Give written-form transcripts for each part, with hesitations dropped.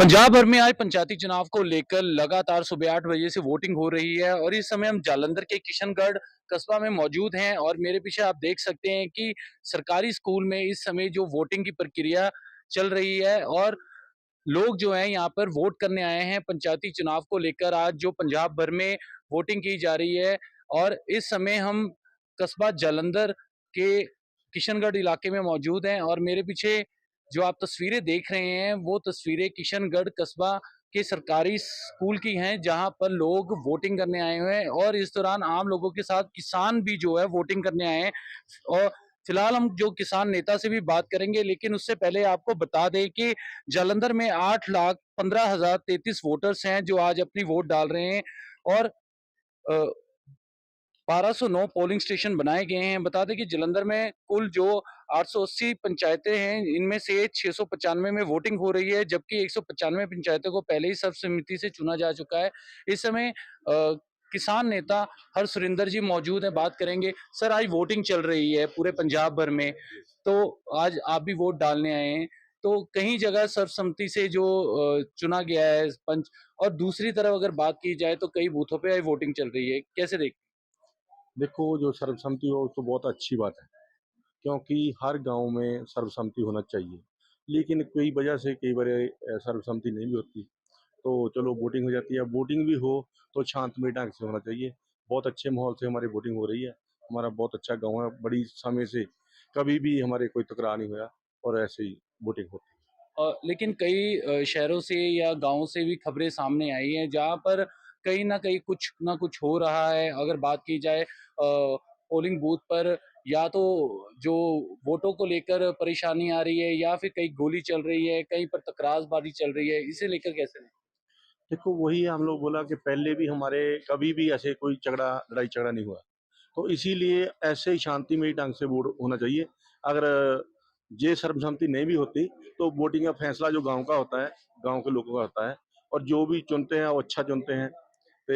पंजाब भर में आज पंचायती चुनाव को लेकर लगातार सुबह 8 बजे से वोटिंग हो रही है और इस समय हम जालंधर के किशनगढ़ कस्बा में मौजूद हैं और मेरे पीछे आप देख सकते हैं कि सरकारी स्कूल में इस समय जो वोटिंग की प्रक्रिया चल रही है और लोग जो हैं यहाँ पर वोट करने आए हैं पंचायती चुनाव को लेकर आज जो पंजाब भर में वोटिंग की जा रही है और इस समय हम कस्बा जालंधर के किशनगढ़ इलाके में मौजूद हैं और मेरे पीछे जो आप तस्वीरें देख रहे हैं वो तस्वीरें किशनगढ़ कस्बा के सरकारी स्कूल की हैं जहां पर लोग वोटिंग करने आए हुए हैं और इस दौरान आम लोगों के साथ किसान भी जो है वोटिंग करने आए हैं और फिलहाल हम जो किसान नेता से भी बात करेंगे लेकिन उससे पहले आपको बता दें कि जालंधर में 8,15,033 वोटर्स हैं जो आज अपनी वोट डाल रहे हैं और 1209 पोलिंग स्टेशन बनाए गए हैं। बता दें कि जालंधर में कुल जो 880 पंचायतें हैं इनमें से 695 में वोटिंग हो रही है जबकि 195 पंचायतों को पहले ही सर्वसम्मति से चुना जा चुका है। इस समय किसान नेता हर सुरेंद्र जी मौजूद हैं, बात करेंगे। सर, आज वोटिंग चल रही है पूरे पंजाब भर में, तो आज आप भी वोट डालने आए हैं, तो कहीं जगह सर्वसम्मति से जो चुना गया है पंच, और दूसरी तरफ अगर बात की जाए तो कई बूथों पे वोटिंग चल रही है, कैसे देख? देखो, जो सर्वसम्मति हो तो बहुत अच्छी बात है, क्योंकि हर गांव में सर्वसम्मति होना चाहिए। लेकिन कई वजह से कई बार सर्वसम्मति नहीं भी होती, तो चलो वोटिंग हो जाती है। वोटिंग भी हो तो शांतमय ढंग से होना चाहिए। बहुत अच्छे माहौल से हमारी वोटिंग हो रही है। हमारा बहुत अच्छा गांव है, बड़ी समय से कभी भी हमारे कोई टकराव नहीं हुआ और ऐसे ही वोटिंग होती है। लेकिन कई शहरों से या गाँव से भी खबरें सामने आई हैं जहाँ पर कहीं न कहीं कुछ न कुछ हो रहा है। अगर बात की जाए पोलिंग बूथ पर या तो जो वोटों को लेकर परेशानी आ रही है या फिर कहीं गोली चल रही है, कहीं पर तकरारबाज़ी चल रही है, इसे लेकर कैसे हैं? देखो, वही हम लोग बोला कि पहले भी हमारे कभी भी ऐसे कोई झगड़ा लड़ाई झगड़ा नहीं हुआ, तो इसीलिए ऐसे ही शांतिमय ढंग से वोट होना चाहिए। अगर ये सर्वसम्मति नहीं भी होती तो वोटिंग का फैसला जो गांव का होता है, गांव के लोगों का होता है, और जो भी चुनते हैं वो अच्छा चुनते हैं। तो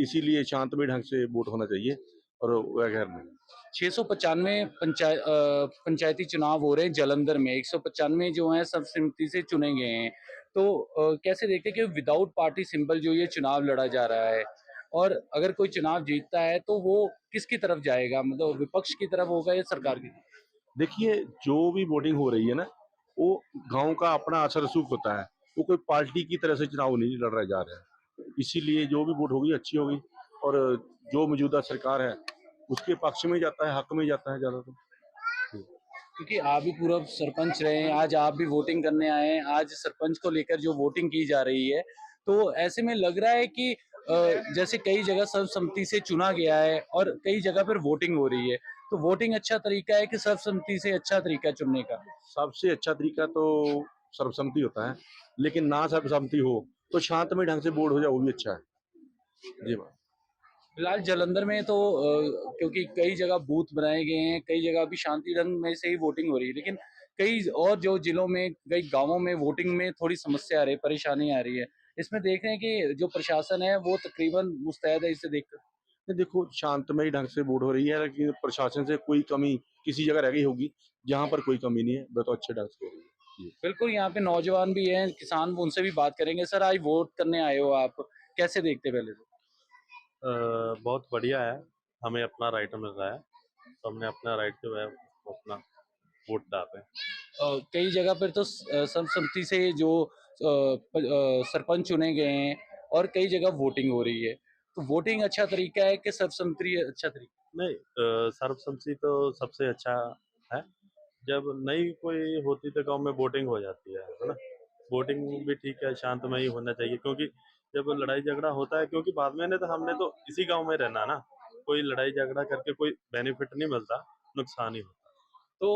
इसीलिए शांतमय ढंग से वोट होना चाहिए और वगैरह नहीं। 695 पंचायती चुनाव हो रहे हैं जालंधर में, 195 जो हैं सर्वसम्मति से चुने गए हैं। तो कैसे देखते हैं कि विदाउट पार्टी सिंबल जो ये चुनाव लड़ा जा रहा है और अगर कोई चुनाव जीतता है तो वो किसकी तरफ जाएगा? मतलब विपक्ष की तरफ होगा या सरकार की? देखिए, जो भी वोटिंग हो रही है ना, वो गांव का अपना असर रसूख होता है। वो कोई पार्टी की तरह से चुनाव नहीं लड़ जा रहा है। इसीलिए जो भी वोट होगी अच्छी होगी, और जो मौजूदा सरकार है उसके पक्ष में जाता है, हक में जाता है ज्यादातर। क्योंकि आप भी पूर्व सरपंच रहे हैं, आज आप भी वोटिंग करने आए हैं, आज सरपंच को लेकर जो वोटिंग की जा रही है, तो ऐसे में लग रहा है कि जैसे कई जगह सर्वसम्मति से चुना गया है और कई जगह पर वोटिंग हो रही है, तो वोटिंग अच्छा तरीका है कि सर्वसम्मति से अच्छा तरीका है चुनने का? सबसे अच्छा तरीका तो सर्वसम्मति होता है, लेकिन ना सर्वसम्मति हो तो शांतमय ढंग से वोट हो जाए, वो भी अच्छा है। जी बात। फिलहाल जालंधर में तो क्योंकि कई जगह बूथ बनाए गए हैं, कई जगह अभी शांति ढंग में से ही वोटिंग हो रही है, लेकिन कई और जो जिलों में, कई गाँवों में वोटिंग में थोड़ी समस्या आ रही है, परेशानी आ रही है। इसमें देख रहे हैं कि जो प्रशासन है वो तकरीबन मुस्तैद है इसे देखकर। नहीं, देखो, शांतमय ढंग से वोट हो रही है, लेकिन प्रशासन से कोई कमी किसी जगह रह गई होगी। जहाँ पर कोई कमी नहीं है, वह तो अच्छे ढंग से हो रही है। जी। बिल्कुल, यहाँ पे नौजवान भी हैं, किसान, उनसे भी बात करेंगे। सर, आज वोट करने आए हो आप, कैसे देखते हैं पहले तो? बहुत बढ़िया है। हमें अपना राइट मिल रहा है, तो हमने अपना राइट जो है वो अपना वोट डाल रहे हैं। कई जगह पर तो सर्वसम्मति से जो सरपंच चुने गए हैं और कई जगह वोटिंग हो रही है। तो वोटिंग अच्छा तरीका है कि सर्वसम्मति अच्छा तरीका? नहीं, सर्वसम्मति तो सबसे अच्छा है। जब नई कोई होती तो गांव में वोटिंग हो जाती है ना। वोटिंग भी ठीक है, शांतमय होना चाहिए, क्योंकि जब लड़ाई झगड़ा होता है, क्योंकि बाद में ने तो हमने तो इसी गांव में रहना ना। कोई लड़ाई झगड़ा करके कोई बेनिफिट नहीं मिलता, नुकसान ही होता। तो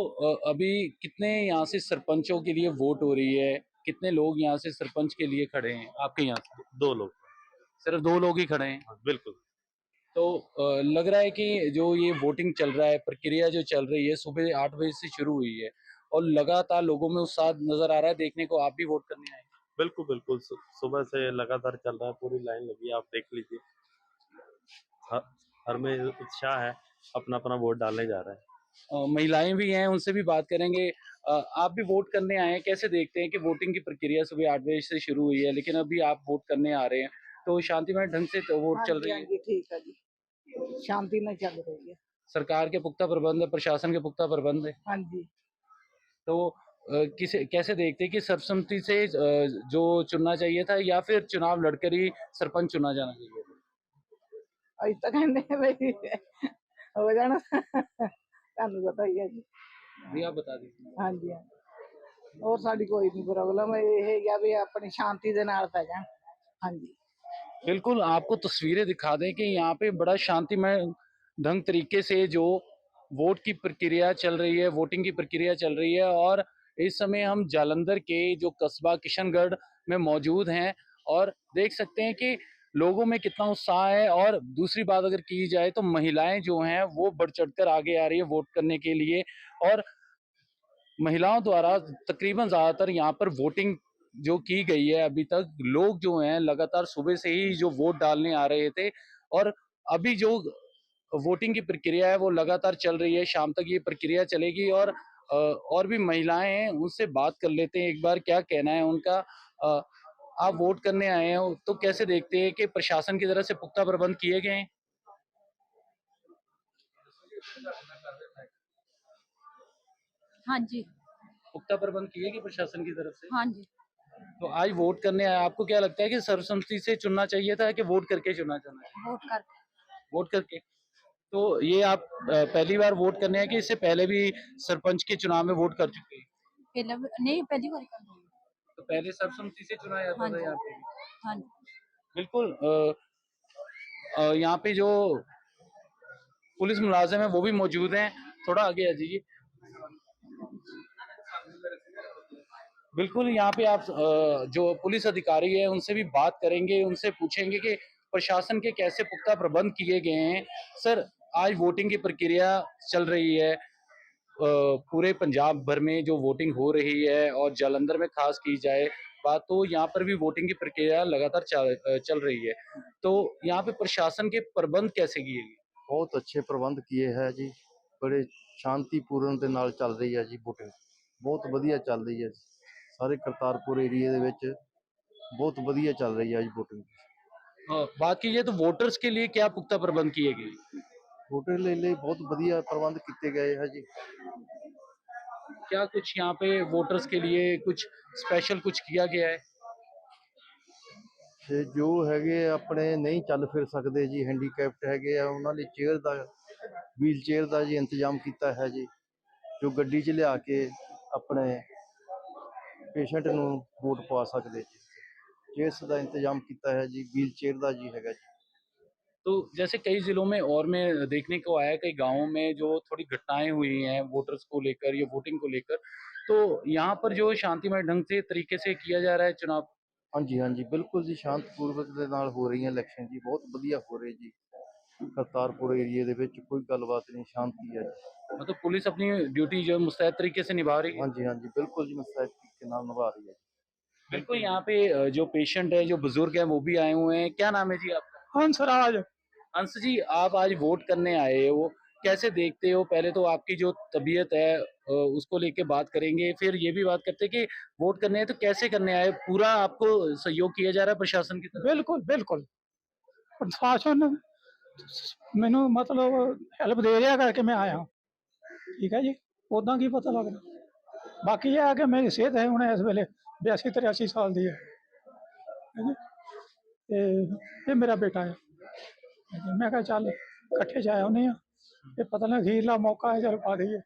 अभी कितने यहाँ से सरपंचों के लिए वोट हो रही है? कितने लोग यहाँ से सरपंच के लिए खड़े हैं आपके यहाँ से? दो लोग। सिर्फ 2 लोग ही खड़े हैं। हाँ, बिल्कुल। तो लग रहा है कि जो ये वोटिंग चल रहा है, प्रक्रिया जो चल रही है, सुबह 8 बजे से शुरू हुई है और लगातार लोगों में उत्साह नज़र आ रहा है देखने को, आप भी वोट करने आए हैं। बिल्कुल, बिल्कुल। सुबह से लगातार चल रहा है, पूरी लाइन लगी है, आप देख लीजिए। हर हर में उत्साह है, अपना-अपना वोट डालने जा रहा है। महिलाएं भी हैं, उनसे भी बात करेंगे। आप भी वोट करने आए हैं, कैसे देखते हैं कि वोटिंग की प्रक्रिया सुबह 8 बजे से शुरू हुई है, लेकिन अभी आप वोट करने आ रहे हैं, तो शांतिमय ढंग से तो वोट हाँ चल जी, रही हाँ है? जी, ठीक है जी। शांति में चल रही है। सरकार के पुख्ता प्रबंध है, प्रशासन के पुख्ता प्रबंध है, हाँ जी। तो किसे कैसे देखते हैं कि सर्वसम्मति से जो चुनना चाहिए था या फिर चुनाव लड़कर ही सरपंच चुना जाना चाहिए था? ਅਸੀਂ ਤਾਂ ਕਹਿੰਦੇ ਆ ਬਈ ਹੋ ਜਾਣਾ ਤੁਹਾਨੂੰ ਪਤਾ ਹੀ ਹੈ ਜੀ। जी आप बता दीजिए। ਹਾਂਜੀ ਹਾਂ, ਹੋਰ ਸਾਡੀ ਕੋਈ ਨਹੀਂ ਪ੍ਰੋਬਲਮ, ਇਹ ਹੀ ਆ ਵੀ ਆਪਣੀ ਸ਼ਾਂति ਦੇ ਨਾਲ ਪੈ ਜਾਣ। ਹਾਂਜੀ। बिल्कुल, आपको तस्वीरें दिखा दें कि यहाँ पे बड़ा शांतिमय ढंग तरीके से जो वोट की प्रक्रिया चल रही है, वोटिंग की प्रक्रिया चल रही है और इस समय हम जालंधर के जो कस्बा किशनगढ़ में मौजूद हैं और देख सकते हैं कि लोगों में कितना उत्साह है और दूसरी बात अगर की जाए तो महिलाएं जो हैं वो बढ़-चढ़कर आगे आ रही है वोट करने के लिए और महिलाओं द्वारा तकरीबन ज़्यादातर यहाँ पर वोटिंग जो की गई है अभी तक, लोग जो हैं लगातार सुबह से ही जो वोट डालने आ रहे थे और अभी जो वोटिंग की प्रक्रिया है वो लगातार चल रही है, शाम तक ये प्रक्रिया चलेगी और भी महिलाएं हैं, उनसे बात कर लेते हैं एक बार क्या कहना है उनका। अ, आप वोट करने आए हो तो कैसे देखते हैं कि प्रशासन की तरफ से पुख्ता प्रबंध किए गए हैं? हाँ जी, पुख्ता प्रबंध किए गए प्रशासन की तरफ से? हाँ जी। तो आज वोट करने आए, आपको क्या लगता है कि सर्वसम्मति से चुनना चाहिए था कि वोट करके चुना जाना है? वोट कर वोट करके। तो ये आप पहली बार वोट करने आए कि इससे पहले भी सरपंच के चुनाव में वोट कर चुके हैं? नहीं पहली बार कर रही हूँ। तो पहले सर्वसम्मति से चुना जाता हाँ था जी, यहाँ पे भी? हाँ जी। बिल्कुल यहाँ पे जो पुलिस मुलाजिम है वो भी मौजूद हैं, थोड़ा आगे आ जाइए। बिल्कुल, यहाँ पे आप जो पुलिस अधिकारी हैं उनसे भी बात करेंगे, उनसे पूछेंगे कि प्रशासन के कैसे पुख्ता प्रबंध किए गए हैं। सर, आज वोटिंग की प्रक्रिया चल रही है पूरे पंजाब भर में जो वोटिंग हो रही है और जालंधर में खास की जाए बात तो यहाँ पर भी वोटिंग की प्रक्रिया लगातार चल रही है। तो यहाँ पे प्रशासन के प्रबंध कैसे किए गए? ਬਹੁਤ ਅੱਛੇ ਪ੍ਰਬੰਧ ਕੀਏ ਹੈ ਜੀ, ਬੜੇ ਸ਼ਾਂਤੀਪੂਰਨ ਦੇ ਨਾਲ ਚੱਲ ਰਹੀ ਹੈ ਜੀ ਵੋਟਿੰਗ, ਬਹੁਤ ਵਧੀਆ ਚੱਲ ਰਹੀ ਹੈ ਜੀ। ਸਾਰੇ ਕਰਤਾਰਪੁਰ ਏਰੀਏ ਦੇ ਵਿੱਚ ਬਹੁਤ ਵਧੀਆ ਚੱਲ ਰਹੀ ਹੈ ਜੀ ਵੋਟਿੰਗ। बात की जाए तो वोटर्स के लिए क्या पुख्ता प्रबंध किए गए? ਵੋਟਰ ਲਈ ਬਹੁਤ ਵਧੀਆ ਪ੍ਰਬੰਧ ਕੀਤੇ ਗਏ ਹੈ ਜੀ। क्या कुछ यहाँ पे वोटर्स के लिए कुछ स्पेशल कुछ किया गया है? ਤੇ ਜੋ ਹੈਗੇ ਆਪਣੇ ਨਹੀਂ ਚੱਲ ਫਿਰ ਸਕਦੇ ਜੀ, ਹੈਂਡੀਕੈਪਟ ਹੈਗੇ ਆ, ਉਹਨਾਂ ਲਈ ਚੇਅਰ ਦਾ, ਵੀਲ ਚੇਅਰ ਦਾ ਜੀ ਇੰਤਜ਼ਾਮ ਕੀਤਾ ਹੈ ਜੀ, ਜੋ ਗੱਡੀ 'ਚ ਲਿਆ ਕੇ ਆਪਣੇ ਪੇਸ਼ੈਂਟ ਨੂੰ ਵੋਟ ਪਵਾ ਸਕਦੇ ਜੀ। ਚੇਅਰਸ ਦਾ ਇੰਤਜ਼ਾਮ ਕੀਤਾ ਹੈ ਜੀ, ਵੀਲ ਚੇਅਰ ਦਾ ਜੀ ਹੈਗਾ ਜੀ। तो जैसे कई जिलों में और में देखने को आया कई गांवों में जो थोड़ी घटनाएं हुई हैं वोटर्स को लेकर या वोटिंग को लेकर, तो यहाँ पर जो शांतिमय ढंग से तरीके से किया जा रहा है चुनाव। ਹਾਂਜੀ ਹਾਂਜੀ, ਬਿਲਕੁਲ ਜੀ ਸ਼ਾਂਤਪੂਰਵਕ ਦੇ ਨਾਲ ਹੋ ਰਹੀਆਂ ਇਲੈਕਸ਼ਨ ਜੀ, ਬਹੁਤ ਵਧੀਆ ਹੋ ਰਹੇ ਜੀ। ਕਰਤਾਰਪੁਰ ਏਰੀਏ ਦੇ ਵਿੱਚ ਕੋਈ ਗੱਲਬਾਤ ਨਹੀਂ, ਸ਼ਾਂਤੀ ਹੈ ਜੀ। मतलब पुलिस अपनी ड्यूटी जो मुस्तैद तरीके से निभा रही है। ਹਾਂਜੀ ਹਾਂਜੀ, ਬਿਲकुल जी मुस्तैद तरीके ਨਾਲ निभा रही है जी। बिल्कुल, यहाँ पे जो पेशेंट है जो बुजुर्ग है वो भी आए हुए हैं। क्या नाम है जी आपका? हंसराज। अंश जी, आप आज वोट करने आए हो, कैसे देखते हो? पहले तो आपकी जो तबीयत है उसको लेके बात करेंगे, फिर ये भी बात करते हैं कि वोट करने आए तो कैसे करने आए? पूरा आपको सहयोग किया जा रहा है प्रशासन की तरफ से? ਬਿਲਕੁਲ ਬਿਲਕੁਲ ਪ੍ਰਸ਼ਾਸਨ ਮੈਨੂੰ ਮਤਲਬ ਹੈਲਪ ਦੇ ਰਿਹਾ ਕਰਕੇ ਮੈਂ ਆਇਆ। ਠੀਕ ਹੈ ਜੀ, ਉੱਦਾਂ ਕੀ ਪਤਾ ਲੱਗਦਾ। ਬਾਕੀ ਇਹ ਹੈ ਕਿ ਮੇਰੀ ਸਿਹਤ ਹੈ ਹੁਣ ਇਸ ਵੇਲੇ 82 83 ਸਾਲ ਦੀ ਹੈ ਜੀ। ਤੇ ਇਹ ਮੇਰਾ ਬੇਟਾ ਹੈ। ਮੈਂ ਕਿਹਾ ਚੱਲ ਇਕੱਠੇ ਜਾ ਆਉਂਦੇ ਹਾਂ, ਇਹ ਪਤਾ ਨਹੀਂ ਅਖੀਰਲਾ ਮੌਕਾ ਹੈ, ਚੱਲ ਪਾ ਦਈਏ।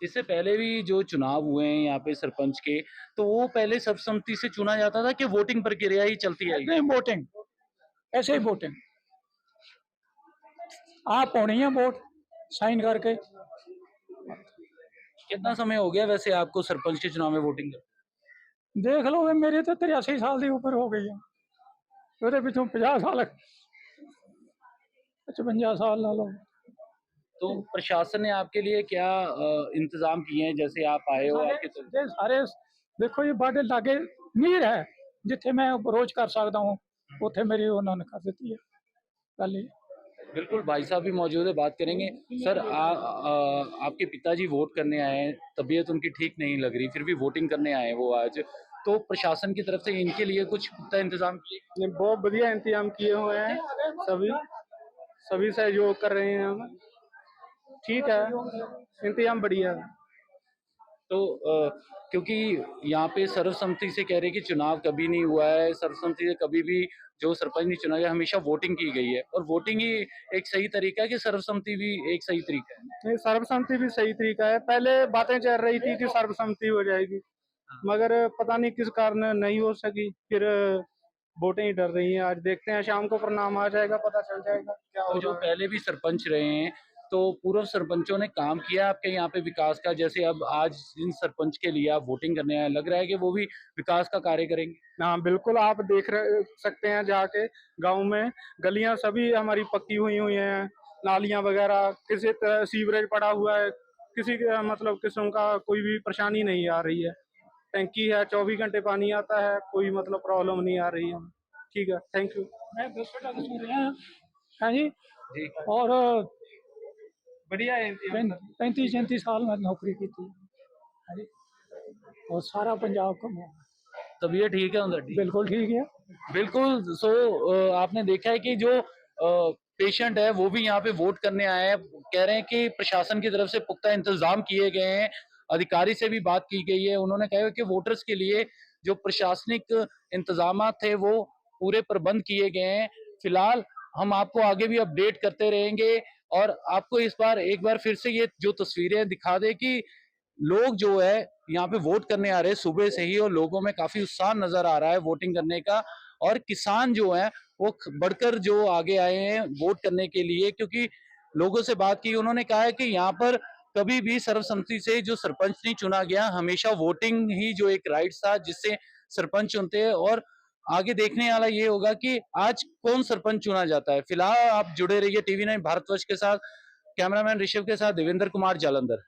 इससे पहले भी जो चुनाव हुए हैं यहाँ पे सरपंच के, तो वो पहले सर्वसम्मति से चुना जाता था कि वोटिंग प्रक्रिया ही चलती आई? नहीं वोटिंग, ऐसे ही वोटिंग आप होनी है, वोट साइन करके। कितना समय हो गया वैसे आपको सरपंच के चुनाव में वोटिंग करते? देख लो मेरी तो 83 साल की उम्र हो गई है, ਉਹਦੇ ਪਿੱਛੋਂ 50 ਸਾਲ 55 साल ला लो। तो प्रशासन ने आपके लिए क्या इंतजाम किए हैं? जैसे आप आए हो आपके तो ये सारे देखो ये बाटे लागे नीर है, जिथे मैं रोज कर सकता हूँ उत्थे मेरी उन्होंने कर दी है। गल ये बिल्कुल, भाई साहब भी मौजूद है, बात करेंगे। सर आपके पिताजी वोट करने आए हैं, तबीयत उनकी ठीक नहीं लग रही, फिर भी वोटिंग करने आए हैं वो आज। तो प्रशासन की तरफ से इनके लिए कुछ पुख्ता इंतज़ाम किए? ने बहुत बढ़िया इंतजाम किए हुए हैं। सभी सभी सहयोग कर रहे हैं हम। ठीक है, इंतजाम बढ़िया है। तो क्योंकि यहाँ पे सर्वसम्मति से कह रहे हैं कि चुनाव कभी नहीं हुआ है, सर्वसम्मति से कभी भी जो सरपंच नहीं चुना गया, हमेशा वोटिंग की गई है और वोटिंग ही एक सही तरीका है कि सर्वसम्मति भी एक सही तरीका है? नहीं, सर्वसम्मति भी सही तरीका है। पहले बातें चल रही थी कि सर्वसम्मति हो जाएगी, मगर पता नहीं किस कारण नहीं हो सकी। फिर वोटें ही डर रही हैं। आज देखते हैं, शाम को परिणाम आ जाएगा, पता चल जाएगा क्या तो हो जो रहा है। पहले भी सरपंच रहे हैं, तो पूर्व सरपंचों ने काम किया आपके यहाँ पे विकास का? जैसे अब आज जिन सरपंच के लिए आप वोटिंग करने आए, लग रहा है कि वो भी विकास का कार्य करेंगे? हाँ बिल्कुल, आप देख रहे सकते हैं जाके गांव में गलियां सभी हमारी पक्की हुई हुई हैं। नालियां वगैरह, किसी तरह सीवरेज पड़ा हुआ है, किसी के मतलब किस्म का कोई भी परेशानी नहीं आ रही है। टंकी है, 24 घंटे पानी आता है, कोई मतलब प्रॉब्लम नहीं आ रही है। ठीक है, थैंक यू। मैं 10 टका सुन रहे हैं। हाँ जी। जी। और बढ़िया है इंतजाम। 35-37 साल मैं नौकरी की थी। हाँ जी। और सारा पंजाब घूमा। तबीयत ठीक है उधर? बिल्कुल ठीक है। बिल्कुल। सो आपने देखा है कि जो पेशेंट है वो भी यहाँ पे वोट करने आए हैं, कह रहे हैं कि प्रशासन की तरफ से पुख्ता इंतजाम किए गए हैं। अधिकारी से भी बात की गई है, उन्होंने कहा कि वोटर्स के लिए जो प्रशासनिक इंतजाम थे वो पूरे प्रबंध किए गए हैं। फिलहाल हम आपको आगे भी अपडेट करते रहेंगे और आपको इस बार एक बार फिर से ये जो तस्वीरें दिखा दे कि लोग जो है यहाँ पे वोट करने आ रहे हैं सुबह से ही और लोगों में काफी उत्साह नजर आ रहा है वोटिंग करने का। और किसान जो है वो बढ़कर जो आगे आए हैं वोट करने के लिए, क्योंकि लोगों से बात की, उन्होंने कहा है कि यहाँ पर कभी भी सर्वसम्मति से जो सरपंच नहीं चुना गया, हमेशा वोटिंग ही जो एक राइट था जिससे सरपंच चुनते हैं। और आगे देखने वाला ये होगा कि आज कौन सरपंच चुना जाता है। फिलहाल आप जुड़े रहिए TV9 भारतवर्ष के साथ। कैमरामैन ऋषभ के साथ देवेंद्र कुमार, जालंधर।